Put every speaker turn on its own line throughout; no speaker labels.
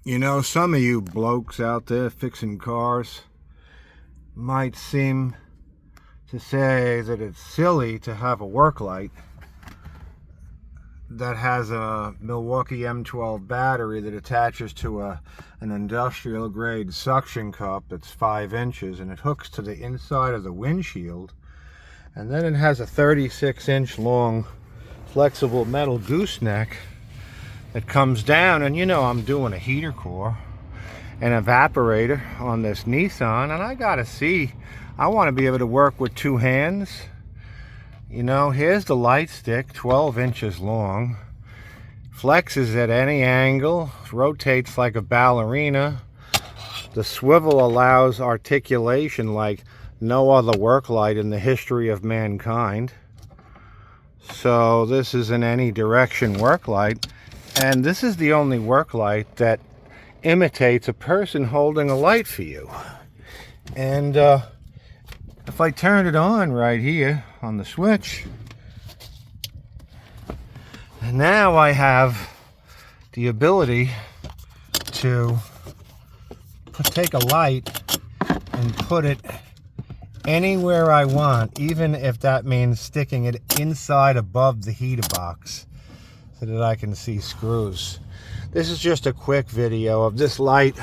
You know, some of you blokes out there fixing cars might seem to say that it's silly to have a work light that has a Milwaukee M12 battery that attaches to an industrial grade suction cup that's 5 inches, and it hooks to the inside of the windshield, and then it has a 36-inch long flexible metal gooseneck that comes down. And you know, I'm doing a heater core and evaporator on this Nissan, and I gotta see, I want to be able to work with 2 hands. You know, here's the light stick, 12 inches long, flexes at any angle, rotates like a ballerina. The swivel allows articulation like no other work light in the history of mankind. So this is an any direction work light, and this is the only work light that imitates a person holding a light for you. And if I turn it on right here on the switch, and now I have the ability to take a light and put it anywhere I want, even if that means sticking it inside above the heater box so that I can see screws. This is just a quick video of this light.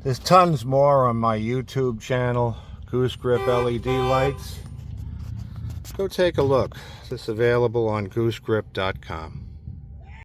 There's tons more on my YouTube channel, Goose-Grip LED lights. Go take a look. This is available on goosegrip.com.